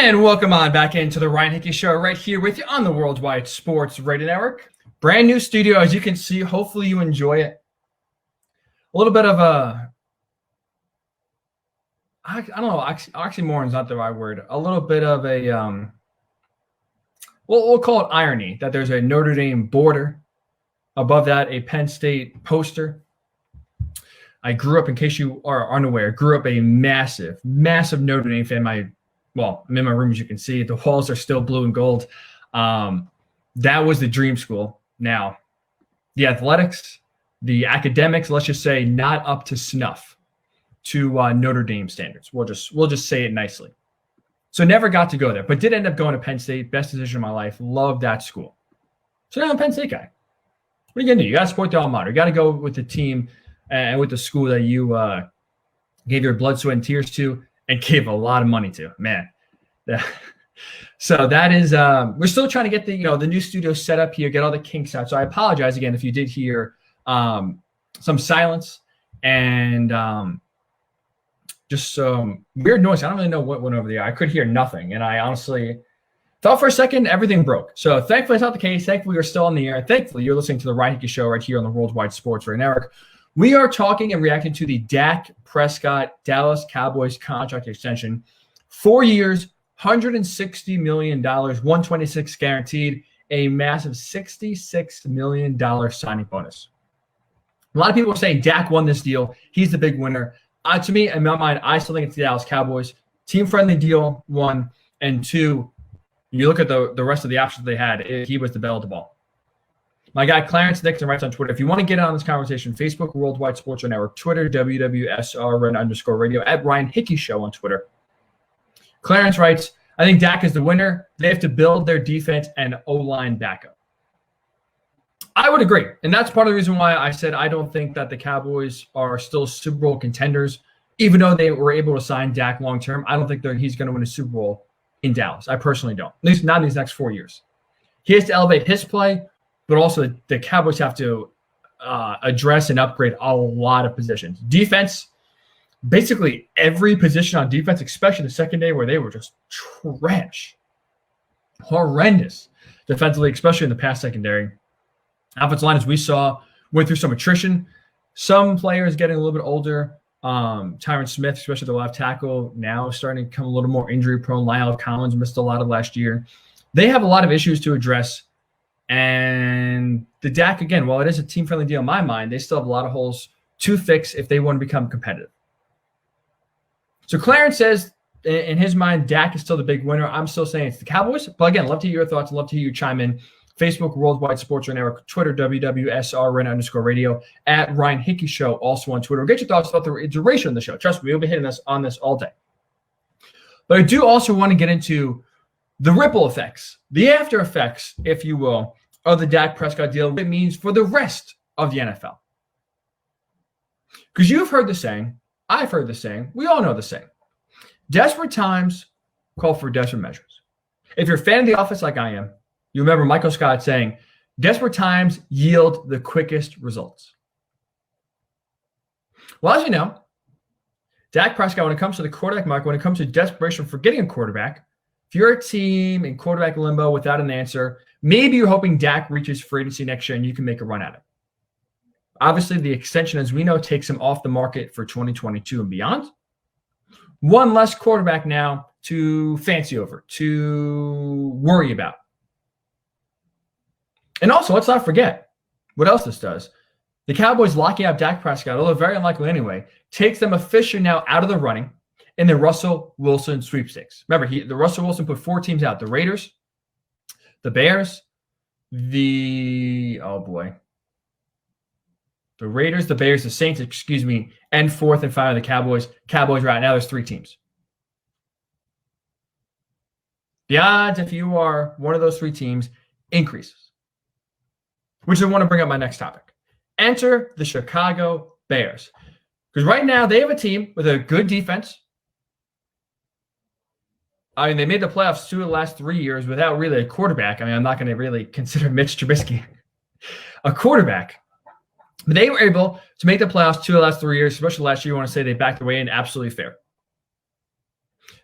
And welcome on back into the Ryan Hickey Show right here with you on the Worldwide Sports Radio Network. Brand new studio, as you can see. Hopefully you enjoy it. A little bit of I don't know, oxymoron is not the right word. A little bit of a, we'll call it irony, that there's a Notre Dame border. Above that, a Penn State poster. I grew up, in case you are unaware, a massive Notre Dame fan. I'm in my room, as you can see. The walls are still blue and gold. That was the dream school. Now, the athletics, the academics, let's just say, not up to snuff to Notre Dame standards. We'll just say it nicely. So never got to go there, but did end up going to Penn State. Best decision of my life. Loved that school. So now I'm a Penn State guy. What are you going to do? You got to support the alma mater. You got to go with the team and with the school that you gave your blood, sweat, and tears to and gave a lot of money to. Man. So that is we're still trying to get the new studio set up here, get all the kinks out. So I apologize again if you did hear some silence and just some weird noise. I don't really know what went over the air. I could hear nothing, and I honestly thought for a second everything broke. So thankfully it's not the case. Thankfully we're still on the air. Thankfully you're listening to the Ryan Hickey Show right here on the Worldwide Sports Radio Network. We are talking and reacting to the Dak Prescott Dallas Cowboys contract extension. 4 years, $160 million, $126 guaranteed, a massive $66 million signing bonus. A lot of people are saying Dak won this deal. He's the big winner. To me, in my mind, I still think it's the Dallas Cowboys. Team-friendly deal, one. And two, you look at the rest of the options they had, he was the belle of the ball. My guy Clarence Nixon writes on Twitter, if you want to get in on this conversation, Facebook, Worldwide Sports Network, Twitter, WWSRN_radio, at Ryan Hickey Show on Twitter. Clarence writes, I think Dak is the winner. They have to build their defense and O-line backup. I would agree. And that's part of the reason why I said I don't think that the Cowboys are still Super Bowl contenders. Even though they were able to sign Dak long-term, I don't think he's going to win a Super Bowl in Dallas. I personally don't. At least not in these next 4 years. He has to elevate his play, but also the Cowboys have to address and upgrade a lot of positions. Defense, basically every position on defense, especially the secondary where they were just trash. Horrendous defensively, especially in the pass secondary. Offensive line, as we saw, went through some attrition. Some players getting a little bit older. Tyron Smith, especially the left tackle, now starting to become a little more injury-prone. Lyle Collins missed a lot of last year. They have a lot of issues to address. And the Dak, again, while it is a team-friendly deal in my mind, they still have a lot of holes to fix if they want to become competitive. So Clarence says, in his mind, Dak is still the big winner. I'm still saying it's the Cowboys. But again, love to hear your thoughts. Love to hear you chime in. Facebook, Worldwide Sports Network, Twitter, WWSRN_radio, at Ryan Hickey Show, also on Twitter. Get your thoughts about the duration of the show. Trust me, we'll be hitting on this all day. But I do also want to get into the ripple effects, the after effects, if you will, of the Dak Prescott deal, what it means for the rest of the NFL. Because you've heard the saying, I've heard the saying, we all know the saying. Desperate times call for desperate measures. If you're a fan of The Office like I am, you remember Michael Scott saying, desperate times yield the quickest results. Well, as you know, Dak Prescott, when it comes to the quarterback market, when it comes to desperation for getting a quarterback, if you're a team in quarterback limbo without an answer, maybe you're hoping Dak reaches free agency next year and you can make a run at it. Obviously, the extension, as we know, takes him off the market for 2022 and beyond. One less quarterback now to fancy over, to worry about. And also, let's not forget what else this does. The Cowboys locking up Dak Prescott, although very unlikely anyway, takes them officially now out of the running in the Russell Wilson sweepstakes. Remember, the Russell Wilson put 4 teams out: the Raiders, the Bears, the Raiders, the Bears, the Saints, and fourth and finally the Cowboys. Cowboys right now, there's 3 teams. The odds, if you are one of those 3 teams, increases. Which I want to bring up my next topic. Enter the Chicago Bears. Because right now they have a team with a good defense. I mean, they made the playoffs 2 of the last 3 years without really a quarterback. I mean, I'm not going to really consider Mitch Trubisky a quarterback. But they were able to make the playoffs 2 of the last 3 years, especially last year. You want to say they backed away in absolutely fair.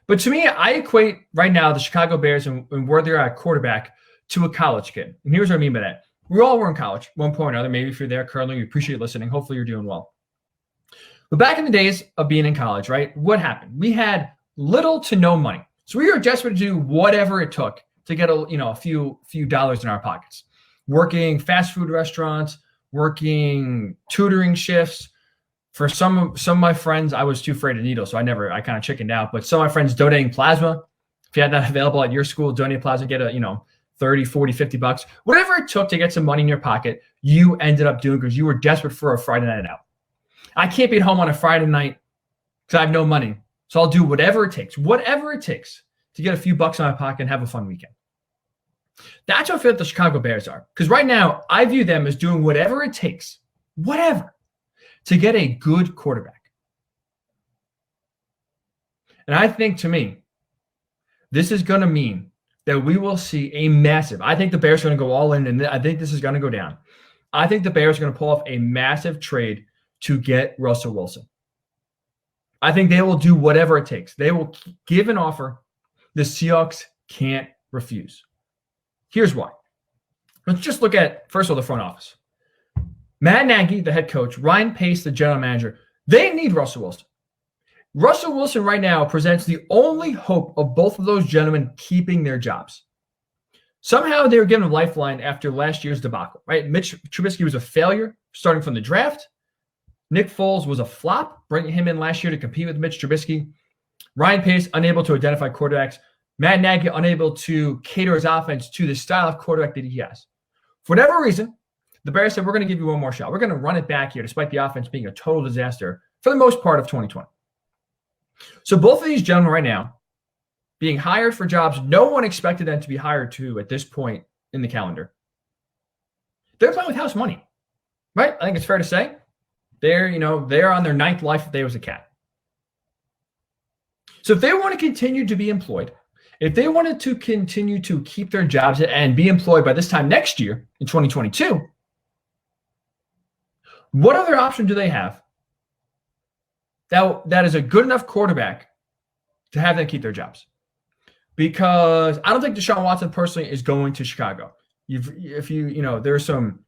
But to me, I equate right now the Chicago Bears and where they're at quarterback to a college kid. And here's what I mean by that. We all were in college, one point or another. Maybe if you're there currently, we appreciate listening. Hopefully you're doing well. But back in the days of being in college, right, what happened? We had little to no money. So we were desperate to do whatever it took to get a few dollars in our pockets. Working fast food restaurants, working tutoring shifts. For some of my friends, I was too afraid of needles, so I kind of chickened out. But some of my friends donating plasma. If you had that available at your school, donate plasma, get a 30, 40, $50. Whatever it took to get some money in your pocket, you ended up doing because you were desperate for a Friday night out. I can't be at home on a Friday night because I have no money. So I'll do whatever it takes to get a few bucks in my pocket and have a fun weekend. That's what I feel like the Chicago Bears are. Because right now, I view them as doing whatever it takes, to get a good quarterback. And I think, to me, this is going to mean that we will see a massive – I think the Bears are going to go all in, and I think this is going to go down. I think the Bears are going to pull off a massive trade to get Russell Wilson. I think they will do whatever it takes. They will give an offer the Seahawks can't refuse. Here's why. Let's just look at, first of all, the front office. Matt Nagy, the head coach, Ryan Pace, the general manager, they need Russell Wilson. Russell Wilson right now presents the only hope of both of those gentlemen keeping their jobs. Somehow they were given a lifeline after last year's debacle, right? Mitch Trubisky was a failure starting from the draft. Nick Foles was a flop, bringing him in last year to compete with Mitch Trubisky. Ryan Pace, unable to identify quarterbacks. Matt Nagy, unable to cater his offense to the style of quarterback that he has. For whatever reason, the Bears said, we're going to give you one more shot. We're going to run it back here, despite the offense being a total disaster for the most part of 2020. So both of these gentlemen right now being hired for jobs no one expected them to be hired to at this point in the calendar. They're playing with house money, right? I think it's fair to say. They're on their ninth life if they was a cat. So if they want to continue to be employed, if they wanted to continue to keep their jobs and be employed by this time next year in 2022, what other option do they have that is a good enough quarterback to have them keep their jobs? Because I don't think Deshaun Watson personally is going to Chicago. There's some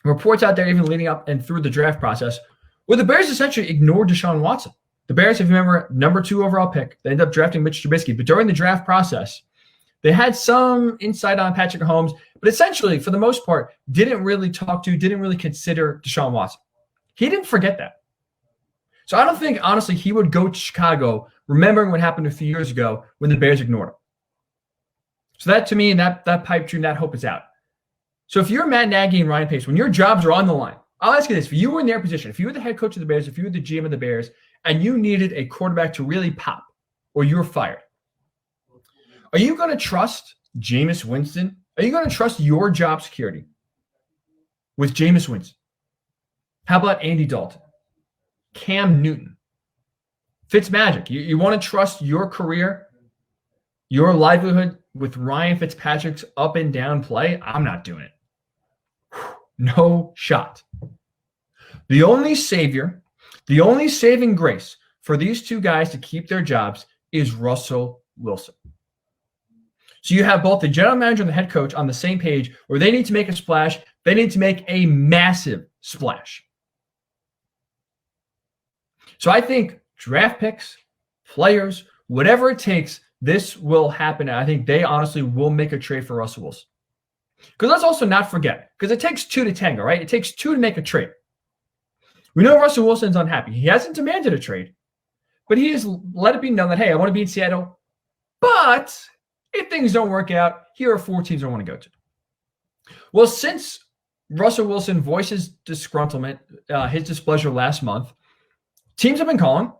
reports out there even leading up and through the draft process where the Bears essentially ignored Deshaun Watson. The Bears, if you remember, number 2 overall pick. They ended up drafting Mitch Trubisky. But during the draft process, they had some insight on Patrick Mahomes, but essentially, for the most part, didn't really consider Deshaun Watson. He didn't forget that. So I don't think, honestly, he would go to Chicago remembering what happened a few years ago when the Bears ignored him. So that, to me, that pipe dream, that hope is out. So if you're Matt Nagy and Ryan Pace, when your jobs are on the line, I'll ask you this. If you were in their position, if you were the head coach of the Bears, if you were the GM of the Bears, and you needed a quarterback to really pop, or you were fired, are you going to trust Jameis Winston? Are you going to trust your job security with Jameis Winston? How about Andy Dalton? Cam Newton? Fitzmagic? You want to trust your career, your livelihood with Ryan Fitzpatrick's up and down play? I'm not doing it. No shot. The only saving grace for these two guys to keep their jobs is Russell Wilson. So you have both the general manager and the head coach on the same page where they need to make a splash. They need to make a massive splash. So I think draft picks, players, whatever it takes, this will happen. And I think they honestly will make a trade for Russell Wilson. Because let's also not forget, because it takes 2 to tango, right? It takes 2 to make a trade. We know Russell Wilson's unhappy. He hasn't demanded a trade, but he has let it be known that, hey, I want to be in Seattle, but if things don't work out, here are 4 teams I want to go to. Well, since Russell Wilson voices disgruntlement, his displeasure last month, teams have been calling,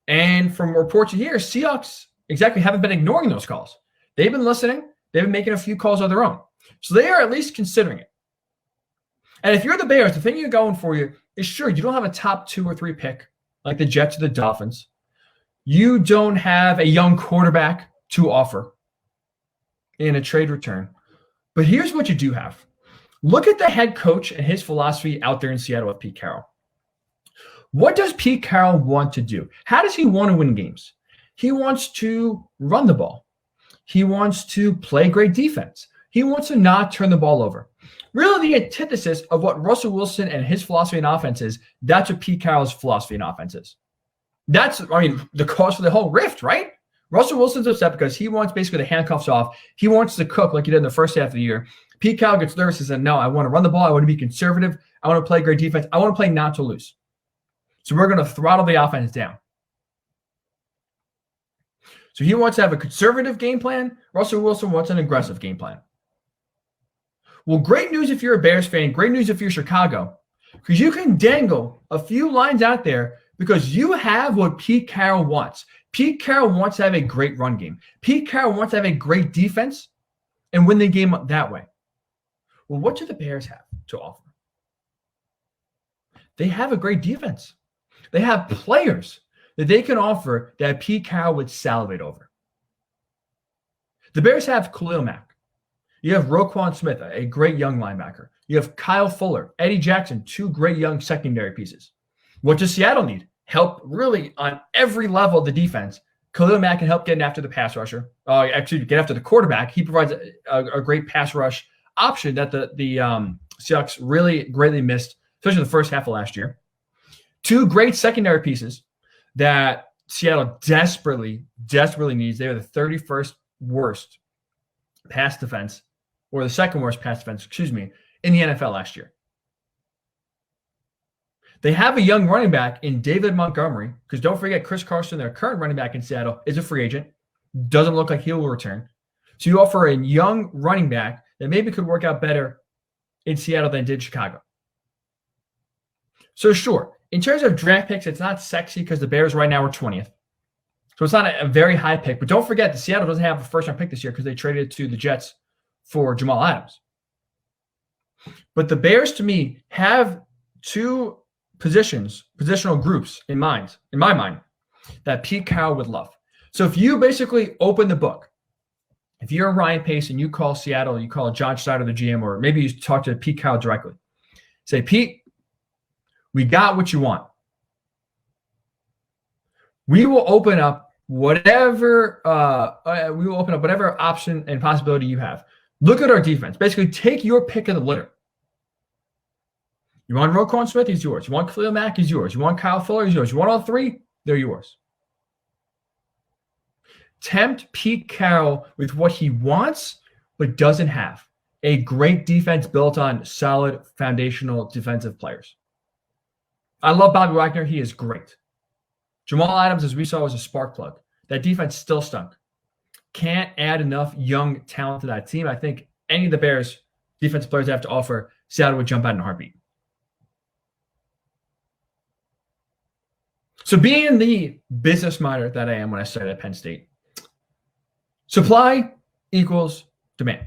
and from reports you hear, Seahawks exactly haven't been ignoring those calls. They've been listening. They've been making a few calls of their own. So they are at least considering it. And if you're the Bears, the thing you're going for you is, sure, you don't have a top 2 or 3 pick like the Jets or the Dolphins. You don't have a young quarterback to offer in a trade return. But here's what you do have. Look at the head coach and his philosophy out there in Seattle with Pete Carroll. What does Pete Carroll want to do? How does he want to win games? He wants to run the ball. He wants to play great defense. He wants to not turn the ball over. Really, the antithesis of what Russell Wilson and his philosophy in offense is, that's what Pete Carroll's philosophy in offense is. That's, the cause for the whole rift, right? Russell Wilson's upset because he wants basically the handcuffs off. He wants to cook like he did in the first half of the year. Pete Carroll gets nervous and said, no, I want to run the ball. I want to be conservative. I want to play great defense. I want to play not to lose. So we're going to throttle the offense down. So he wants to have a conservative game plan. Russell Wilson wants an aggressive game plan. Well, great news if you're a Bears fan. Great news if you're Chicago. Because you can dangle a few lines out there because you have what Pete Carroll wants. Pete Carroll wants to have a great run game. Pete Carroll wants to have a great defense and win the game that way. Well, what do the Bears have to offer? They have a great defense. They have players that they can offer that Pete Carroll would salivate over. The Bears have Khalil Mack. You have Roquan Smith, a great young linebacker. You have Kyle Fuller, Eddie Jackson, two great young secondary pieces. What does Seattle need? Help really on every level of the defense. Khalil Mack can help getting after the pass rusher. Get after the quarterback. He provides a great pass rush option that the Seahawks really greatly missed, especially in the first half of last year. Two great secondary pieces that Seattle desperately needs. They are the 31st worst pass defense, or the second worst pass defense, in the NFL last year. They have a young running back in David Montgomery, because don't forget Chris Carson, their current running back in Seattle, is a free agent. Doesn't look like he will return. So you offer a young running back that maybe could work out better in Seattle than did Chicago. So sure, in terms of draft picks, it's not sexy because the Bears right now are 20th. So it's not a very high pick. But don't forget that Seattle doesn't have a first-round pick this year because they traded it to the Jets for Jamal Adams. But the Bears, to me, have two positional groups in my mind, that Pete Carroll would love. So if you basically open the book, if you're Ryan Pace and you call Seattle, you call John Schneider, the GM, or maybe you talk to Pete Carroll directly, say, Pete, we got what you want. We will open up whatever option and possibility you have. Look at our defense. Basically, take your pick of the litter. You want Roquan Smith? He's yours. You want Khalil Mack? He's yours. You want Kyle Fuller? He's yours. You want all three? They're yours. Tempt Pete Carroll with what he wants but doesn't have. A great defense built on solid foundational defensive players. I love Bobby Wagner. He is great. Jamal Adams, as we saw, was a spark plug. That defense still stunk. Can't add enough young talent to that team. I think any of the Bears defensive players have to offer, Seattle would jump out in a heartbeat. So being the business minded that I am when I started at Penn State, supply equals demand.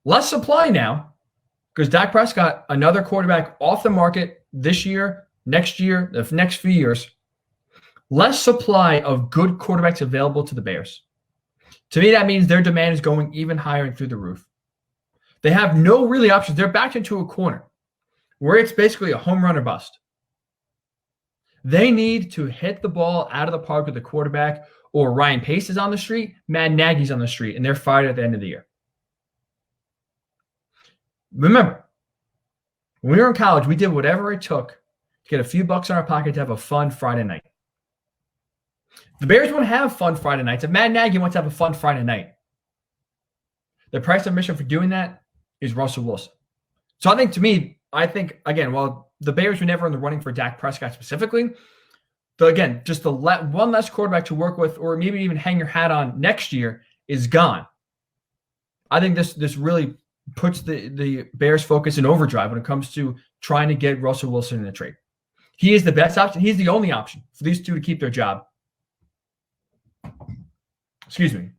Less supply now because Dak Prescott, another quarterback off the market this year, next year, the next few years. Less supply of good quarterbacks available to the Bears. To me, that means their demand is going even higher and through the roof. They have no really options. They're backed into a corner where it's basically a home run or bust. They need to hit the ball out of the park with the quarterback, or Ryan Pace is on the street, Matt Nagy's on the street, and they're fired at the end of the year. Remember, when we were in college, we did whatever it took to get a few bucks in our pocket to have a fun Friday night. The Bears want to have fun Friday nights. If Matt Nagy wants to have a fun Friday night, the price of admission for doing that is Russell Wilson. So I think, again, while the Bears were never in the running for Dak Prescott specifically, just the one less quarterback to work with, or maybe even hang your hat on next year, is gone. I think this really puts the Bears' focus in overdrive when it comes to trying to get Russell Wilson in the trade. He is the best option. He's the only option for these two to keep their job.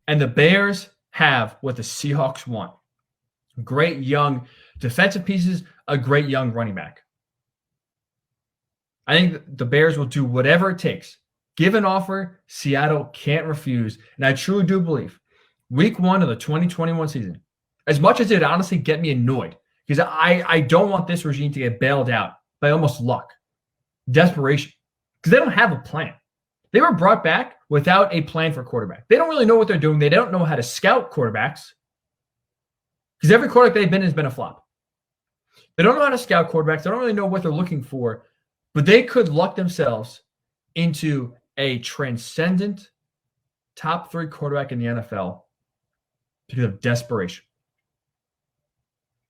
And the Bears have what the Seahawks want. Great young defensive pieces, a great young running back. I think the Bears will do whatever it takes. Give an offer, Seattle can't refuse. And I truly do believe week 1 of the 2021 season, as much as it honestly get me annoyed, because I don't want this regime to get bailed out by almost luck, desperation, because they don't have a plan. They were brought back without a plan for quarterback. They don't really know what they're doing. They don't know how to scout quarterbacks because every quarterback they've been has been a flop. They don't know how to scout quarterbacks. They don't really know what they're looking for, but they could luck themselves into a transcendent top 3 quarterback in the NFL because of desperation.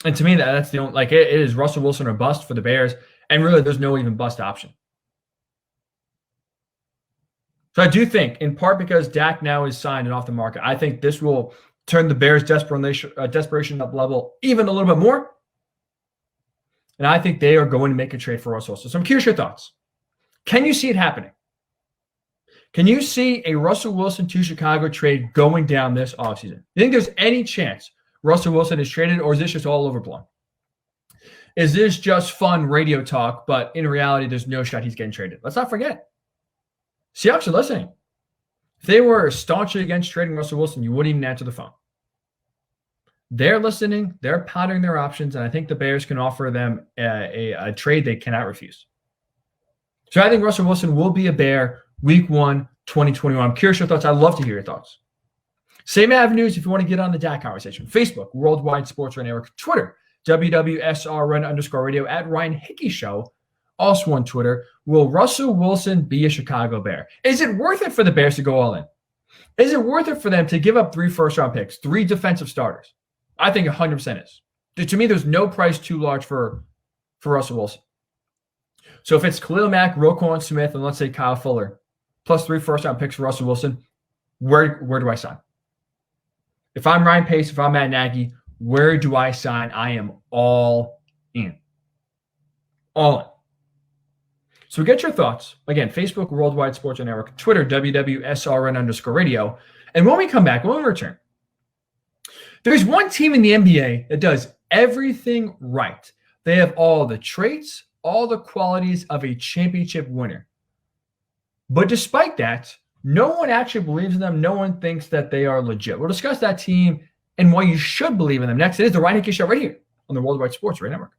And to me, that's the only, it is Russell Wilson or bust for the Bears. And really, there's no even bust option. So I do think, in part because Dak now is signed and off the market, I think this will turn the Bears' desperation up level even a little bit more. And I think they are going to make a trade for Russell Wilson. So I'm curious your thoughts. Can you see it happening? Can you see a Russell Wilson to Chicago trade going down this offseason? You think there's any chance Russell Wilson is traded, or is this just all overblown? Is this just fun radio talk, but in reality, there's no shot he's getting traded? Let's not forget. Seahawks are listening. If they were staunchly against trading Russell Wilson, you wouldn't even answer the phone. They're listening. They're pondering their options, and I think the Bears can offer them a trade they cannot refuse. So I think Russell Wilson will be a Bear Week 1, 2021. I'm curious your thoughts. I'd love to hear your thoughts. Same avenues if you want to get on the Dak conversation. Facebook, Worldwide Sports Radio Network. Twitter, WWSRN_radio, at Ryan Hickey Show. Also on Twitter. Will Russell Wilson be a Chicago Bear? Is it worth it for the Bears to go all in? Is it worth it for them to give up 3 first-round picks, 3 defensive starters? I think 100% is. To me, there's no price too large for Russell Wilson. So if it's Khalil Mack, Roquan Smith, and let's say Kyle Fuller, plus 3 first-round picks for Russell Wilson, where do I sign? If I'm Ryan Pace, if I'm Matt Nagy, where do I sign? I am all in. All in. So get your thoughts. Again, Facebook, Worldwide Sports Network, Twitter, WWSRN_radio. And when we come back, when we return, there's one team in the NBA that does everything right. They have all the traits, all the qualities of a championship winner. But despite that, no one actually believes in them. No one thinks that they are legit. We'll discuss that team and why you should believe in them next. It is the Ryan Hickey Show right here on the Worldwide Sports Radio Network.